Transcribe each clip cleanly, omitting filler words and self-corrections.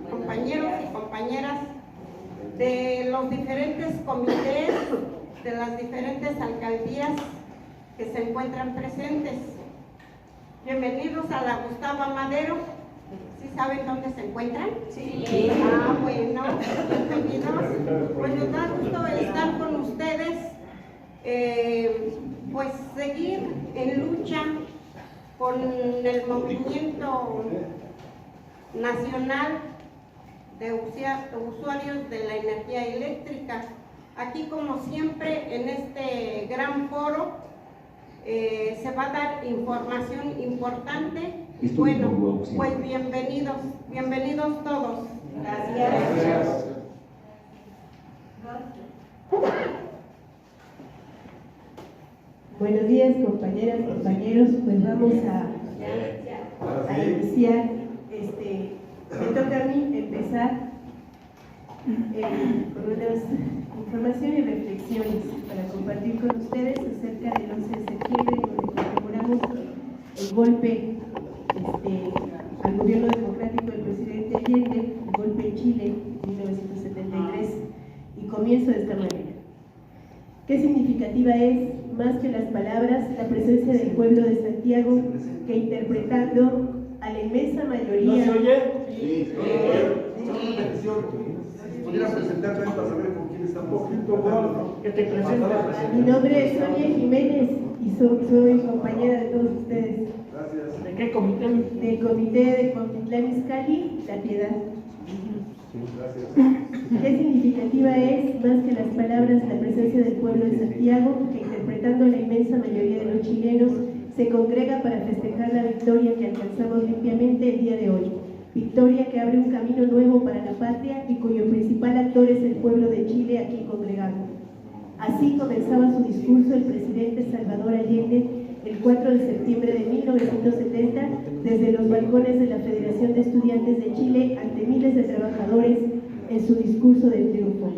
compañeros y compañeras de los diferentes comités, de las diferentes alcaldías que se encuentran presentes. Bienvenidos a la Gustavo Amadero. ¿Sí saben dónde se encuentran? Sí. Bueno, bienvenidos. Pues nos da gusto estar con ustedes, pues seguir en lucha con el movimiento nacional de usuarios de la energía eléctrica. Aquí, como siempre, en este gran foro se va a dar información importante. Bueno, pues bienvenidos todos. Gracias. Buenos días, compañeras, compañeros. Pues vamos a iniciar. Me toca a mí empezar con unas información y reflexiones para compartir con ustedes acerca del 11 de septiembre, donde conmemoramos el golpe al gobierno democrático del presidente Allende, el golpe en Chile en 1973, y comienzo de esta manera. Qué significativa es, más que las palabras, la presencia del pueblo de Santiago, que interpretando a la inmensa mayoría... ¿No se oye? Sí, ¿Pudiera presentarte para saber con quién está? Que te presente. Mi nombre es Sonia Jiménez y soy compañera de todos ustedes. Gracias. ¿De qué comité? Del comité de Cuautitlán Izcalli, La Piedad. Gracias. Qué significativa es, más que las palabras, la presencia del pueblo de Santiago, que interpretando a la inmensa mayoría de los chilenos, se congrega para festejar la victoria que alcanzamos limpiamente el día de hoy. Victoria que abre un camino nuevo para la patria y cuyo principal actor es el pueblo de Chile aquí congregado. Así comenzaba su discurso el presidente Salvador Allende el 4 de septiembre de 1970 desde los balcones de la Federación de Estudiantes de Chile ante miles de trabajadores en su discurso de triunfo.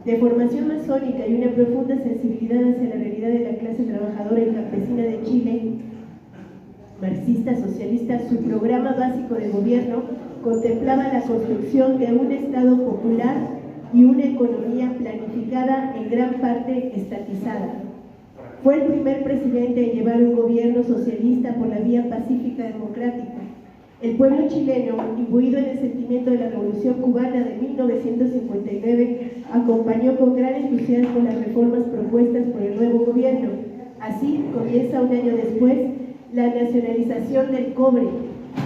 De formación masónica y una profunda sensibilidad hacia la realidad de la clase trabajadora y campesina de Chile, marxista, socialista, su programa básico de gobierno contemplaba la construcción de un Estado popular y una economía planificada, en gran parte estatizada. Fue el primer presidente en llevar un gobierno socialista por la vía pacífica democrática. El pueblo chileno, imbuido en el sentimiento de la Revolución Cubana de 1959, acompañó con gran entusiasmo las reformas propuestas por el nuevo gobierno. Así comienza un año después la nacionalización del cobre.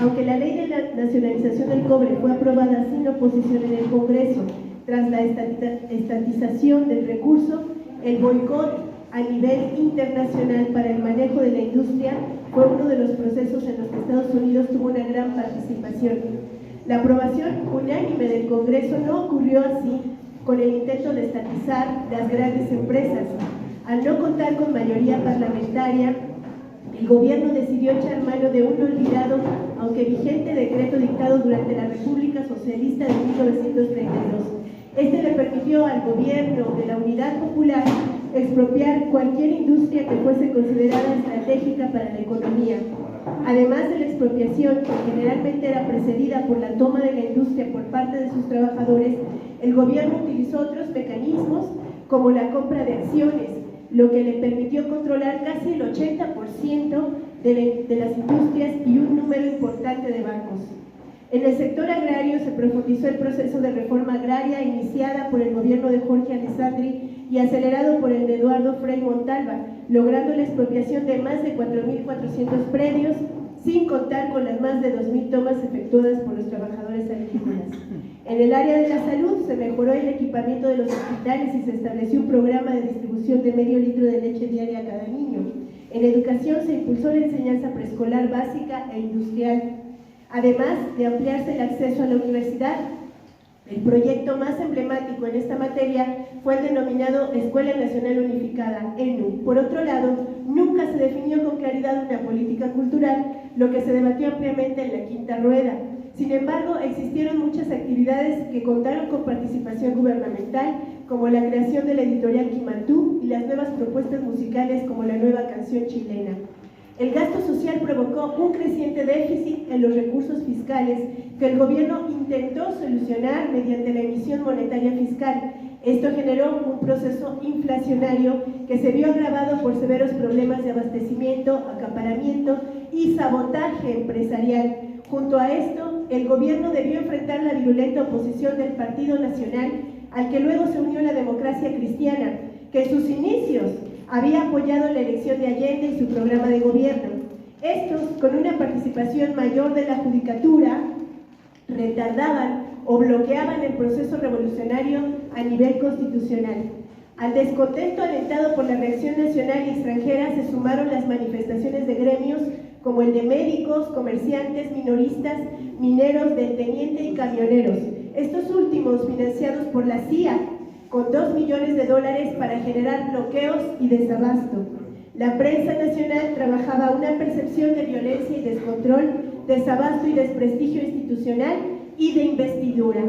Aunque la ley de la nacionalización del cobre fue aprobada sin oposición en el Congreso, tras la estatización del recurso, el boicot a nivel internacional para el manejo de la industria fue uno de los procesos en los que Estados Unidos tuvo una gran participación. La aprobación unánime del Congreso no ocurrió así con el intento de estatizar las grandes empresas. Al no contar con mayoría parlamentaria, el gobierno decidió echar mano de un olvidado, aunque vigente, decreto dictado durante la República Socialista de 1932. Este le permitió al gobierno de la Unidad Popular expropiar cualquier industria que fuese considerada estratégica para la economía. Además de la expropiación, que generalmente era precedida por la toma de la industria por parte de sus trabajadores, el gobierno utilizó otros mecanismos como la compra de acciones, lo que le permitió controlar casi el 80% de las industrias y un número importante de bancos. En el sector agrario se profundizó el proceso de reforma agraria iniciada por el gobierno de Jorge Alessandri y acelerado por el de Eduardo Frei Montalva, logrando la expropiación de más de 4.400 predios, sin contar con las más de 2.000 tomas efectuadas por los trabajadores agrícolas. En el área de la salud se mejoró el equipamiento de los hospitales y se estableció un programa de distribución de medio litro de leche diaria a cada niño. En educación se impulsó la enseñanza preescolar básica e industrial. Además de ampliarse el acceso a la universidad, el proyecto más emblemático en esta materia fue el denominado Escuela Nacional Unificada, ENU. Por otro lado, nunca se definió con claridad una política cultural, lo que se debatió ampliamente en la quinta rueda. Sin embargo, existieron muchas actividades que contaron con participación gubernamental, como la creación de la editorial Quimantú y las nuevas propuestas musicales como la nueva canción chilena. El gasto social provocó un creciente déficit en los recursos fiscales que el gobierno intentó solucionar mediante la emisión monetaria fiscal. Esto generó un proceso inflacionario que se vio agravado por severos problemas de abastecimiento, acaparamiento y sabotaje empresarial. Junto a esto, el gobierno debió enfrentar la virulenta oposición del Partido Nacional, al que luego se unió la Democracia Cristiana, que en sus inicios había apoyado la elección de Allende y su programa de gobierno. Estos, con una participación mayor de la judicatura, retardaban o bloqueaban el proceso revolucionario a nivel constitucional. Al descontento alentado por la reacción nacional y extranjera se sumaron las manifestaciones de gremios como el de médicos, comerciantes, minoristas, mineros, del teniente y camioneros. Estos últimos financiados por la CIA con $2 millones para generar bloqueos y desabasto. La prensa nacional trabajaba una percepción de violencia y descontrol, desabasto y desprestigio institucional y de investidura,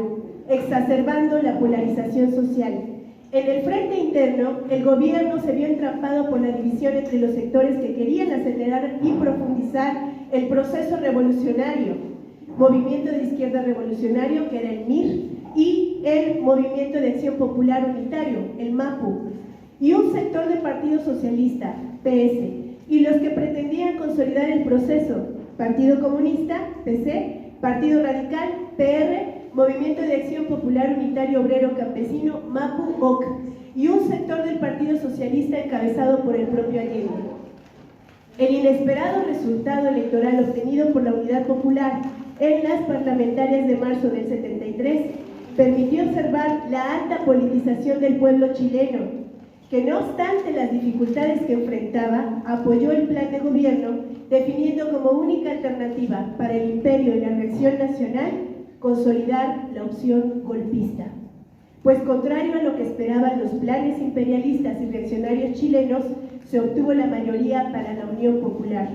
exacerbando la polarización social. En el frente interno, el gobierno se vio entrampado por la división entre los sectores que querían acelerar y profundizar el proceso revolucionario, Movimiento de Izquierda Revolucionario, que era el MIR, y el Movimiento de Acción Popular Unitario, el MAPU, y un sector del Partido Socialista, PS, y los que pretendían consolidar el proceso, Partido Comunista, PC, Partido Radical, PR, Movimiento de Acción Popular Unitario Obrero Campesino, MAPU-OC, y un sector del Partido Socialista encabezado por el propio Allende. El inesperado resultado electoral obtenido por la Unidad Popular en las parlamentarias de marzo del 73 permitió observar la alta politización del pueblo chileno, que no obstante las dificultades que enfrentaba, apoyó el plan de gobierno, definiendo como única alternativa para el imperio y la reacción nacional consolidar la opción golpista. Pues contrario a lo que esperaban los planes imperialistas y reaccionarios chilenos, se obtuvo la mayoría para la Unión Popular.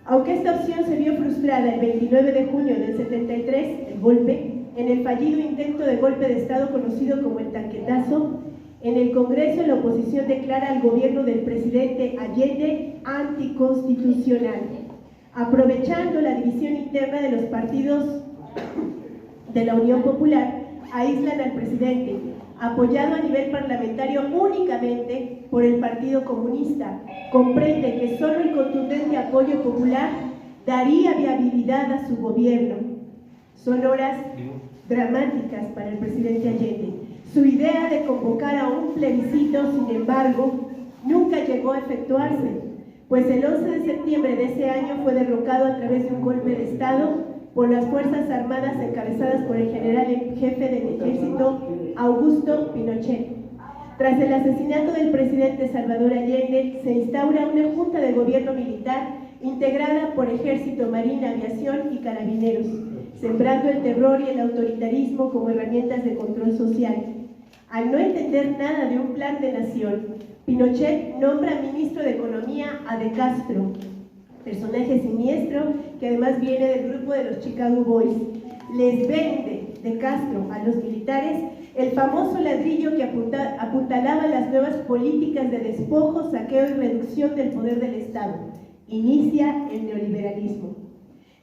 Aunque esta opción se vio frustrada el 29 de junio del 73, el golpe, en el fallido intento de golpe de Estado conocido como el tanquetazo, en el Congreso la oposición declara al gobierno del presidente Allende anticonstitucional, aprovechando la división interna de los partidos de la Unión Popular, aíslan al presidente, apoyado a nivel parlamentario únicamente por el Partido Comunista. Comprende que solo el contundente apoyo popular daría viabilidad a su gobierno. Son horas dramáticas para el presidente Allende. Su idea de convocar a un plebiscito, sin embargo, nunca llegó a efectuarse, pues el 11 de septiembre de ese año fue derrocado a través de un golpe de Estado por las Fuerzas Armadas encabezadas por el general en jefe del ejército Augusto Pinochet. Tras el asesinato del presidente Salvador Allende, se instaura una junta de gobierno militar integrada por ejército, marina, aviación y carabineros, sembrando el terror y el autoritarismo como herramientas de control social. Al no entender nada de un plan de nación, Pinochet nombra ministro de Economía a De Castro, personaje siniestro que además viene del grupo de los Chicago Boys. Les vende De Castro a los militares el famoso ladrillo que apuntalaba las nuevas políticas de despojo, saqueo y reducción del poder del Estado. Inicia el neoliberalismo.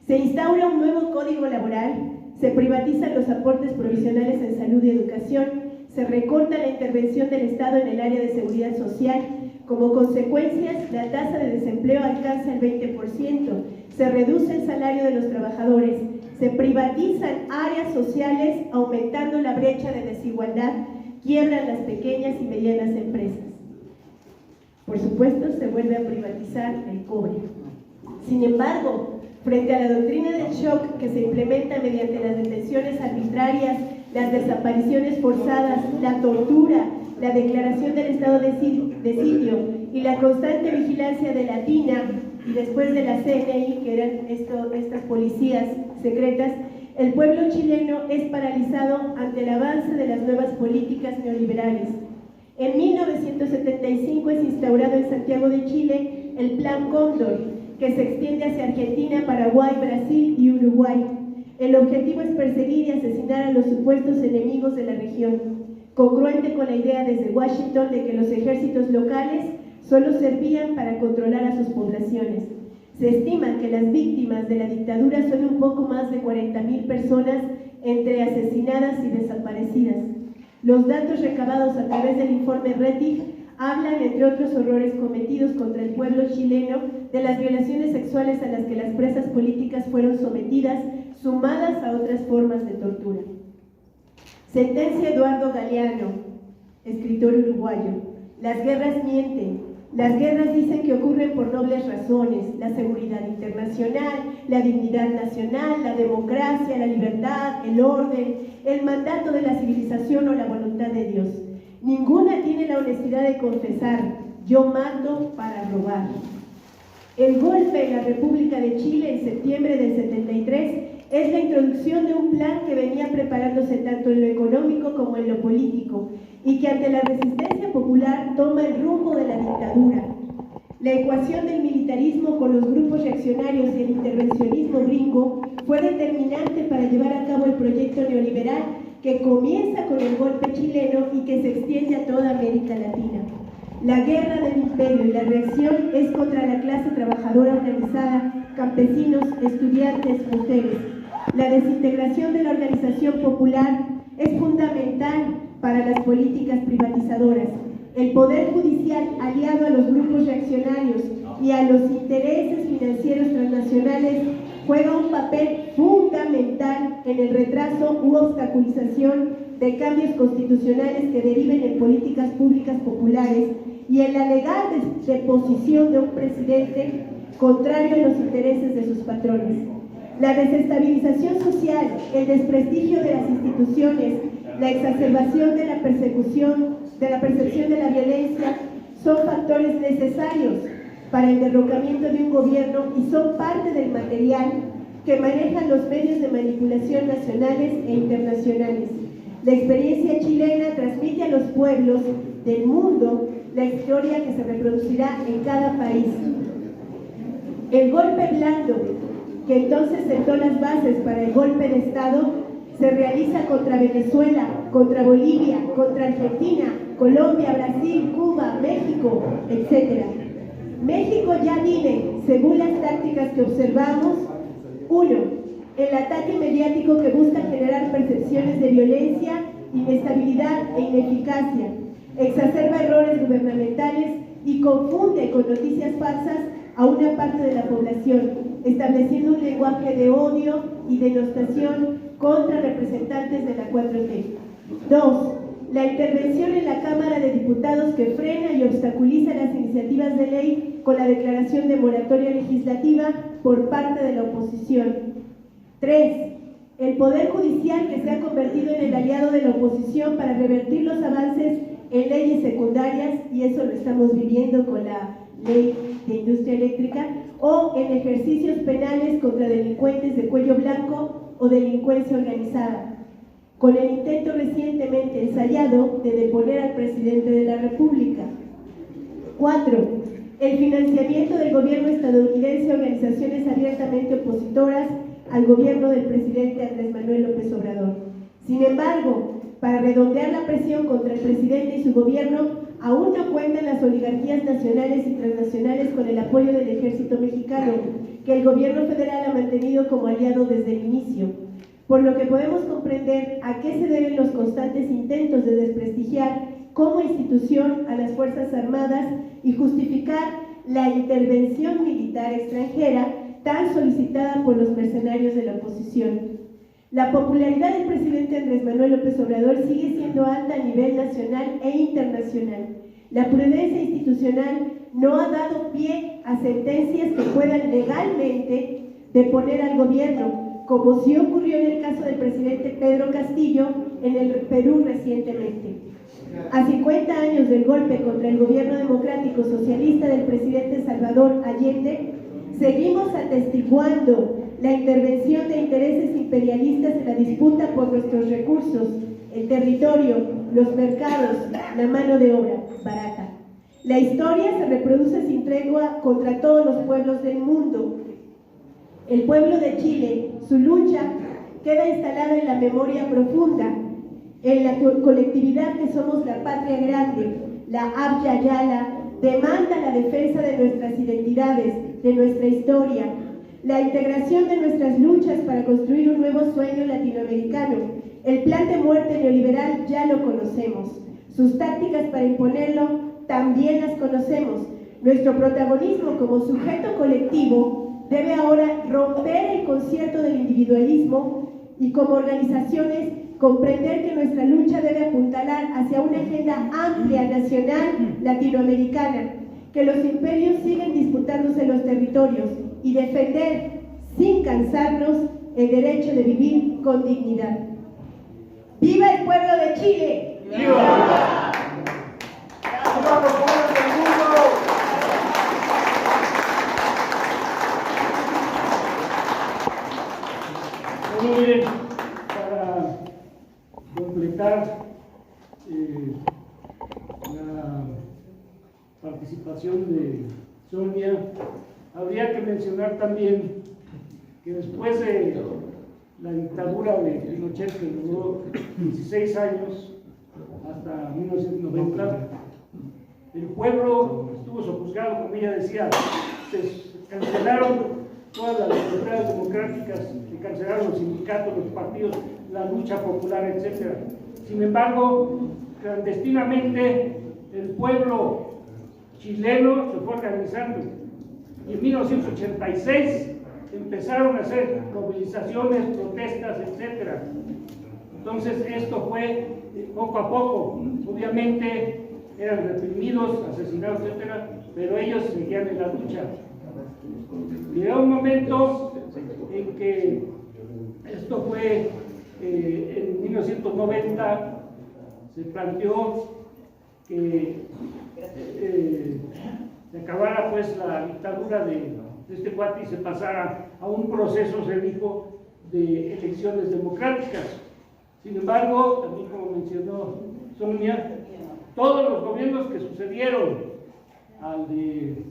Se instaura un nuevo código laboral, se privatizan los aportes provisionales en salud y educación, se recorta la intervención del Estado en el área de seguridad social. Como consecuencia, la tasa de desempleo alcanza el 20%, se reduce el salario de los trabajadores, se privatizan áreas sociales aumentando la brecha de desigualdad, quiebran las pequeñas y medianas empresas. Por supuesto, se vuelve a privatizar el cobre. Sin embargo, frente a la doctrina del shock que se implementa mediante las detenciones arbitrarias, las desapariciones forzadas, la tortura, la declaración del estado de sitio y la constante vigilancia de la DINA y después de la CNI, que eran estas policías secretas, el pueblo chileno es paralizado ante el avance de las nuevas políticas neoliberales. En 1975 es instaurado en Santiago de Chile el Plan Cóndor, que se extiende hacia Argentina, Paraguay, Brasil y Uruguay. El objetivo es perseguir y asesinar a los supuestos enemigos de la región, congruente con la idea desde Washington de que los ejércitos locales solo servían para controlar a sus poblaciones. Se estima que las víctimas de la dictadura son un poco más de 40.000 personas entre asesinadas y desaparecidas. Los datos recabados a través del informe RETIF hablan, entre otros horrores cometidos contra el pueblo chileno, de las violaciones sexuales a las que las presas políticas fueron sometidas, sumadas a otras formas de tortura. Sentencia Eduardo Galeano, escritor uruguayo. Las guerras mienten. Las guerras dicen que ocurren por nobles razones: la seguridad internacional, la dignidad nacional, la democracia, la libertad, el orden, el mandato de la civilización o la voluntad de Dios. Ninguna tiene la honestidad de confesar: yo mando para robar. El golpe en la República de Chile en septiembre del 73 es la introducción de un plan que venía preparándose tanto en lo económico como en lo político, y que ante la resistencia popular toma el rumbo de la dictadura. La ecuación del militarismo con los grupos reaccionarios y el intervencionismo gringo fue determinante para llevar a cabo el proyecto neoliberal que comienza con el golpe chileno y que se extiende a toda América Latina. La guerra del imperio y la reacción es contra la clase trabajadora organizada, campesinos, estudiantes, mujeres. La desintegración de la organización popular es fundamental para las políticas privatizadoras. El Poder Judicial, aliado a los grupos reaccionarios y a los intereses financieros transnacionales, juega un papel fundamental en el retraso u obstaculización de cambios constitucionales que deriven en políticas públicas populares y en la legal deposición de un presidente contrario a los intereses de sus patrones. La desestabilización social, el desprestigio de las instituciones, la exacerbación de la percepción de la violencia son factores necesarios para el derrocamiento de un gobierno y son parte del material que manejan los medios de manipulación nacionales e internacionales. La experiencia chilena transmite a los pueblos del mundo la historia que se reproducirá en cada país. El golpe blando, que entonces sentó las bases para el golpe de Estado, se realiza contra Venezuela, contra Bolivia, contra Argentina, Colombia, Brasil, Cuba, México, etc. México ya vive, según las tácticas que observamos: 1. El ataque mediático que busca generar percepciones de violencia, inestabilidad e ineficacia, exacerba errores gubernamentales y confunde con noticias falsas a una parte de la población, estableciendo un lenguaje de odio y denostación contra representantes de la 4T. 2. La intervención en la Cámara de Diputados que frena y obstaculiza las iniciativas de ley con la declaración de moratoria legislativa por parte de la oposición. 3. El Poder Judicial que se ha convertido en el aliado de la oposición para revertir los avances en leyes secundarias, y eso lo estamos viviendo con la ley de industria eléctrica, o en ejercicios penales contra delincuentes de cuello blanco o delincuencia organizada, con el intento recientemente ensayado de deponer al presidente de la República. 4. El financiamiento del gobierno estadounidense a organizaciones abiertamente opositoras al gobierno del presidente Andrés Manuel López Obrador. Sin embargo, para redondear la presión contra el presidente y su gobierno, aún no cuentan las oligarquías nacionales y transnacionales con el apoyo del ejército mexicano, que el gobierno federal ha mantenido como aliado desde el inicio, por lo que podemos comprender a qué se deben los constantes intentos de desprestigiar como institución a las Fuerzas Armadas y justificar la intervención militar extranjera tan solicitada por los mercenarios de la oposición. La popularidad del presidente Andrés Manuel López Obrador sigue siendo alta a nivel nacional e internacional. La prudencia institucional no ha dado pie a sentencias que puedan legalmente deponer al gobierno, como sí ocurrió en el caso del presidente Pedro Castillo en el Perú recientemente. A 50 años del golpe contra el gobierno democrático socialista del presidente Salvador Allende, seguimos atestiguando la intervención de intereses imperialistas en la disputa por nuestros recursos, el territorio, los mercados, la mano de obra barata. La historia se reproduce sin tregua contra todos los pueblos del mundo. El pueblo de Chile, su lucha, queda instalada en la memoria profunda, en la colectividad que somos la patria grande, la Abya Yala, demanda la defensa de nuestras identidades, de nuestra historia, la integración de nuestras luchas para construir un nuevo sueño latinoamericano. El plan de muerte neoliberal ya lo conocemos. Sus tácticas para imponerlo también las conocemos. Nuestro protagonismo como sujeto colectivo debe ahora romper el concierto del individualismo y como organizaciones comprender que nuestra lucha debe apuntalar hacia una agenda amplia, nacional, latinoamericana, que los imperios siguen disputándose los territorios y defender, sin cansarnos, el derecho de vivir con dignidad. ¡Viva el pueblo de Chile! ¡Viva! ¡Vamos, pueblo del mundo! Bueno, miren, para completar la participación de Sonia, habría que mencionar también que después de la dictadura de Pinochet, que duró 16 años hasta 1990, el pueblo estuvo sojuzgado, como ella decía, se cancelaron todas las libertades democráticas, se cancelaron los sindicatos, los partidos, la lucha popular, etc. Sin embargo, clandestinamente el pueblo chileno se fue organizando y en 1986 empezaron a hacer movilizaciones, protestas, etc. Entonces esto fue poco a poco, obviamente eran reprimidos, asesinados, etc., pero ellos seguían en la lucha. Llegó un momento en que esto fue en 1990, se planteó que se acabara pues la dictadura de este cuate y se pasara a un proceso, se dijo, de elecciones democráticas. Sin embargo, también como mencionó Sonia, todos los gobiernos que sucedieron al de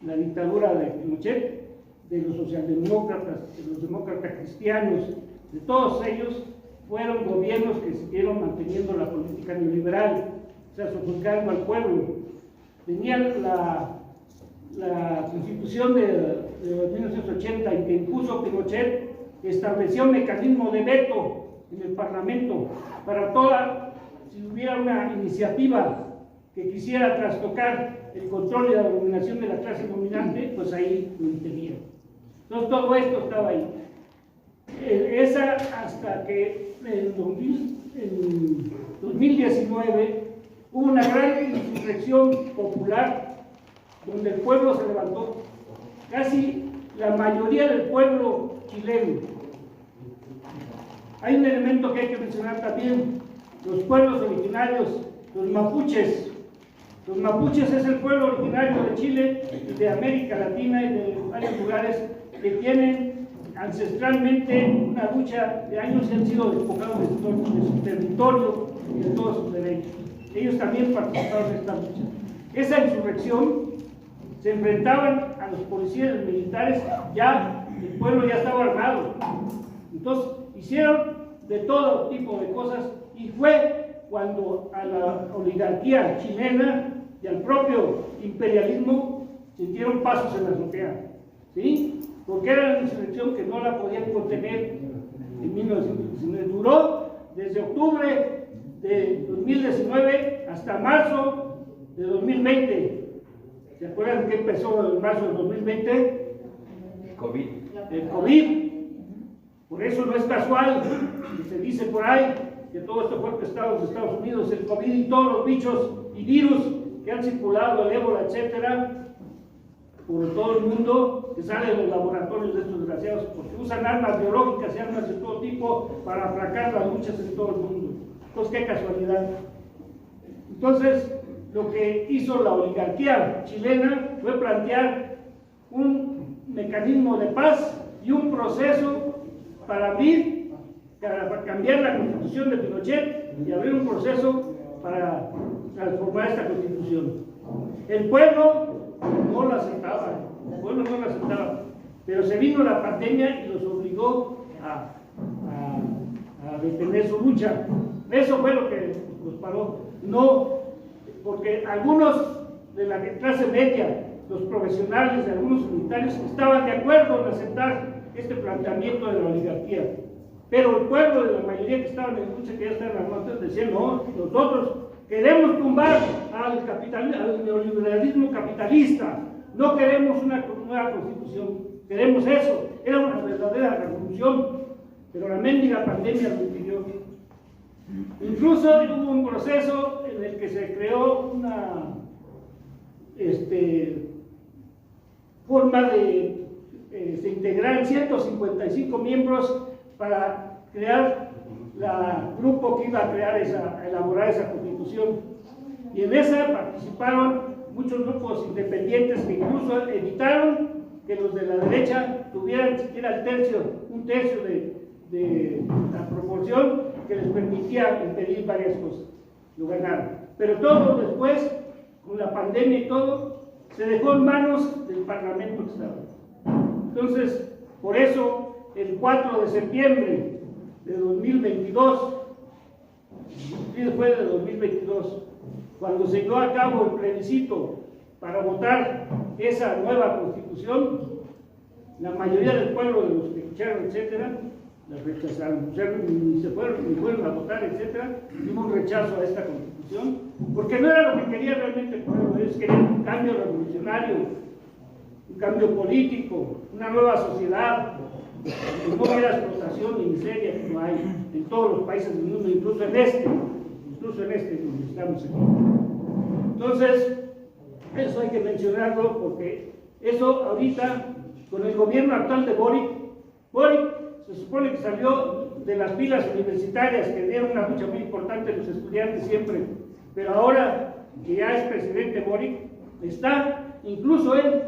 la dictadura de Pinochet, de los socialdemócratas, de los demócratas cristianos, de todos ellos, fueron gobiernos que siguieron manteniendo la política neoliberal, o sea, sojuzgando al pueblo. Tenían la constitución de 1980 en que impuso Pinochet, estableció un mecanismo de veto en el Parlamento para toda, si hubiera una iniciativa que quisiera trastocar el control y la dominación de la clase dominante, pues ahí lo impedía. Entonces todo esto estaba ahí. Esa hasta que en 2019 hubo una gran insurrección popular donde el pueblo se levantó, casi la mayoría del pueblo chileno. Hay un elemento que hay que mencionar también, los pueblos originarios, los mapuches. Los mapuches es el pueblo originario de Chile y de América Latina y de varios lugares que tienen ancestralmente una lucha de años y han sido despojados de su territorio y de todos sus derechos. Ellos también participaron en esta lucha. Esa insurrección se enfrentaban a los policías militares, ya el pueblo ya estaba armado. Entonces hicieron de todo tipo de cosas y fue cuando a la oligarquía chilena y al propio imperialismo sintieron pasos en la azotea, ¿sí? Porque era una insurrección que no la podían contener en 1919. Duró desde octubre de 2019 hasta marzo de 2020. ¿Se acuerdan que empezó en marzo de 2020? El COVID. El COVID. Por eso no es casual que se dice por ahí que todo esto fue prestado a los Estados Unidos, el COVID y todos los bichos y virus que han circulado, el ébola, etcétera, por todo el mundo, que salen de los laboratorios de estos desgraciados, porque usan armas biológicas y armas de todo tipo para aplacar las luchas en todo el mundo. Entonces, qué casualidad. Entonces, lo que hizo la oligarquía chilena fue plantear un mecanismo de paz y un proceso para abrir, para cambiar la constitución de Pinochet y abrir un proceso para transformar esta constitución. El pueblo no lo aceptaba, pero se vino la pandemia y los obligó a detener su lucha. Eso fue lo que los paró. No, porque algunos de la clase media, los profesionales de algunos militares, estaban de acuerdo en aceptar este planteamiento de la oligarquía. Pero el pueblo, de la mayoría que estaban en lucha, que ya están armados, decían: no, nosotros queremos tumbar al neoliberalismo capitalista, no queremos una nueva constitución, queremos eso. Era una verdadera revolución, pero la mendiga pandemia lo impidió. Incluso hubo un proceso en el que se creó una forma de se integraron 155 miembros para crear el grupo que iba a elaborar esa constitución, y en esa participaron muchos grupos independientes que incluso evitaron que los de la derecha tuvieran siquiera un tercio de la proporción que les permitía impedir varias cosas. Lo ganaron, pero todo después, con la pandemia y todo, se dejó en manos del Parlamento que estaba. Entonces, por eso, el 4 de septiembre de 2022, después de 2022, cuando se llevó a cabo el plebiscito para votar esa nueva constitución, la mayoría del pueblo, de los que escucharon, etcétera, la rechazaron, ni se fueron a votar, etcétera. Hubo un rechazo a esta constitución, porque no era lo que quería realmente el pueblo. Ellos querían un cambio revolucionario, un cambio político, una nueva sociedad, que no hubiera explotación ni miseria que no hay en todos los países del mundo, incluso en este donde estamos aquí. Entonces, eso hay que mencionarlo, porque eso ahorita, con el gobierno actual de Boric se supone que salió de las filas universitarias, que dieron una lucha muy importante a los estudiantes siempre, pero ahora que ya es presidente Boric, incluso él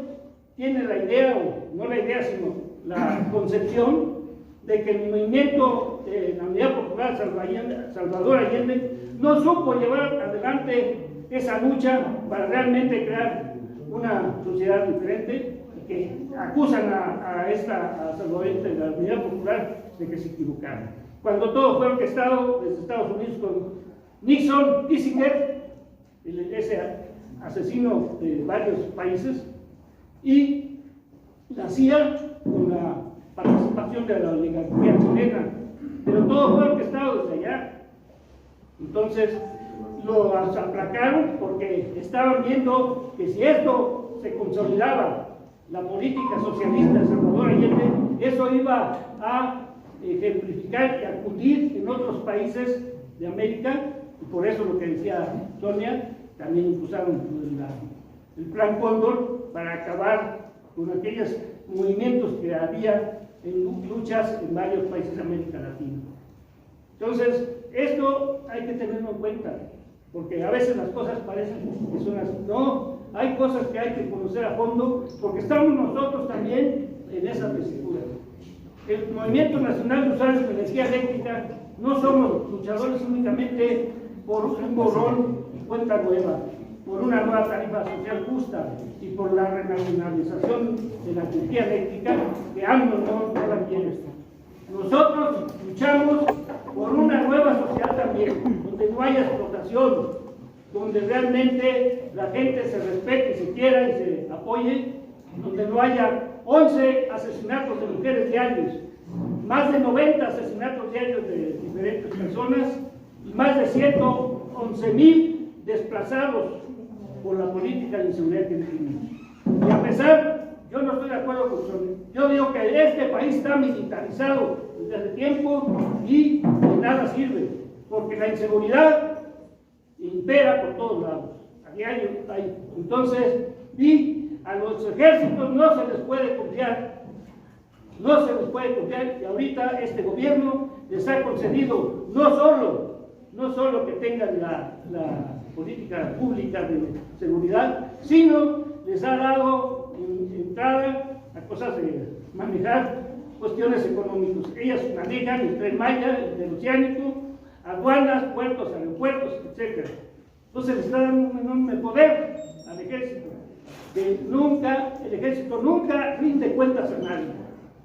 tiene la idea, o no la idea, sino la concepción de que el movimiento de la Unidad Popular Salvador Allende no supo llevar adelante esa lucha para realmente crear una sociedad diferente, que acusan a Salvador Allende, la Unidad Popular, de que se equivocaron. Cuando todo fue orquestado desde Estados Unidos con Nixon, Kissinger, ese asesino de varios países, y la CIA con la participación de la oligarquía chilena, pero todo fue orquestado desde allá. Entonces lo aplacaron porque estaban viendo que si esto se consolidaba, la política socialista de Salvador Allende, eso iba a ejemplificar y a cundir en otros países de América, y por eso lo que decía Sonia, también impulsaron el Plan Cóndor para acabar con aquellos movimientos que había en luchas en varios países de América Latina. Entonces, esto hay que tenerlo en cuenta, porque a veces las cosas parecen que son así. No, hay cosas que hay que conocer a fondo, porque estamos nosotros también en esa tesitura. El Movimiento Nacional de Usuarios de Energía Eléctrica no somos luchadores únicamente por un borrón y cuenta nueva, por una nueva tarifa social justa y por la renacionalización de la energía eléctrica, que AMLO no la quiere. Nosotros luchamos por una nueva sociedad también, donde no haya explotación, donde realmente la gente se respete, se quiera y se apoye, donde no haya 11 asesinatos de mujeres diarios, más de 90 asesinatos diarios de diferentes personas y más de 111,000 desplazados por la política de inseguridad que tenemos. Y a pesar, yo no estoy de acuerdo con Sonia. Yo digo que este país está militarizado desde hace tiempo y de nada sirve, porque la inseguridad impera por todos lados. A diario hay. Entonces, y a los ejércitos no se les puede confiar. No se les puede confiar, y ahorita este gobierno les ha concedido no solo que tengan la política pública de seguridad, sino les ha dado entrada a cosas de manejar cuestiones económicas. Ellas manejan el Tren Maya, el oceánico, aduanas, puertos, aeropuertos, etc. Entonces le está dando un enorme poder al ejército, que el ejército nunca rinde cuentas a nadie.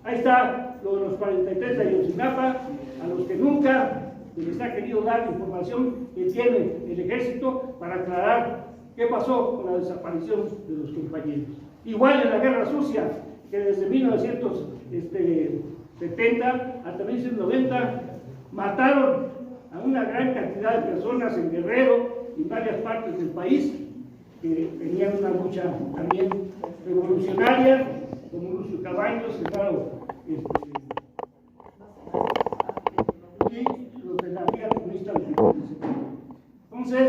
Ahí está lo de los 43 de Ayotzinapa, a los que nunca se les ha querido dar información que tiene el ejército para aclarar ¿Qué pasó con la desaparición de los compañeros? Igual en la Guerra Sucia, que desde 1970 hasta 1990 mataron a una gran cantidad de personas en Guerrero y en varias partes del país que tenían una lucha también revolucionaria, como Lucio Cabaños, claro, y los de la Liga Comunista Mexicana. Entonces,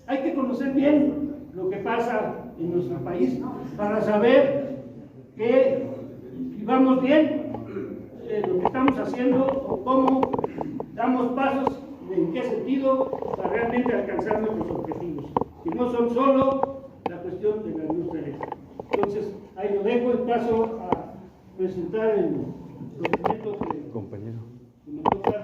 hay que conocer bien lo que pasa en nuestro país para saber que vamos bien lo que estamos haciendo o cómo damos pasos, en qué sentido para realmente alcanzar nuestros objetivos, que no son solo la cuestión de la industria eléctrica. Entonces, ahí lo dejo y paso a presentar el documento que me toca.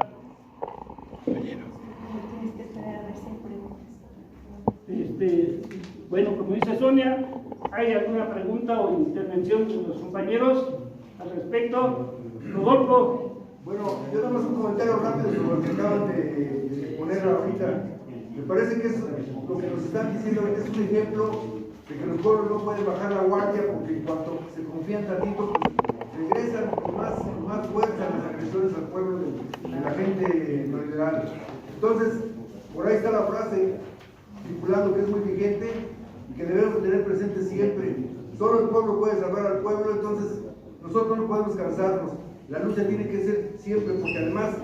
Bueno, como dice Sonia, ¿hay alguna pregunta o intervención de los compañeros al respecto? Rodolfo. Bueno, yo nada más un comentario rápido sobre lo que acaban de poner ahorita. Me parece que es lo que nos están diciendo es un ejemplo de que los pueblos no pueden bajar la guardia porque en cuanto se confían tantito, pues regresan con más fuerza las agresiones al pueblo de la gente neoliberal. Entonces, por ahí está la frase circulando que es muy vigente y que debemos tener presente siempre. Solo el pueblo puede salvar al pueblo, entonces nosotros no podemos cansarnos. La lucha tiene que ser siempre, porque además,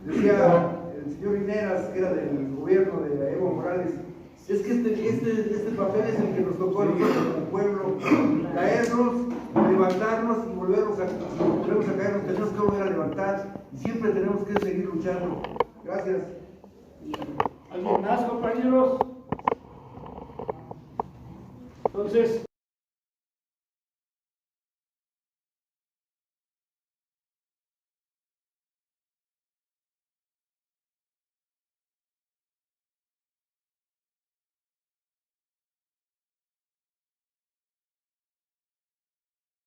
decía el señor Ineras, que era del gobierno de Evo Morales, es que este papel es el que nos tocó a nosotros como pueblo, caernos, levantarnos y volvernos a caernos, tenemos que volver a levantar y siempre tenemos que seguir luchando. Gracias. ¿Alguien más, compañeros? Entonces,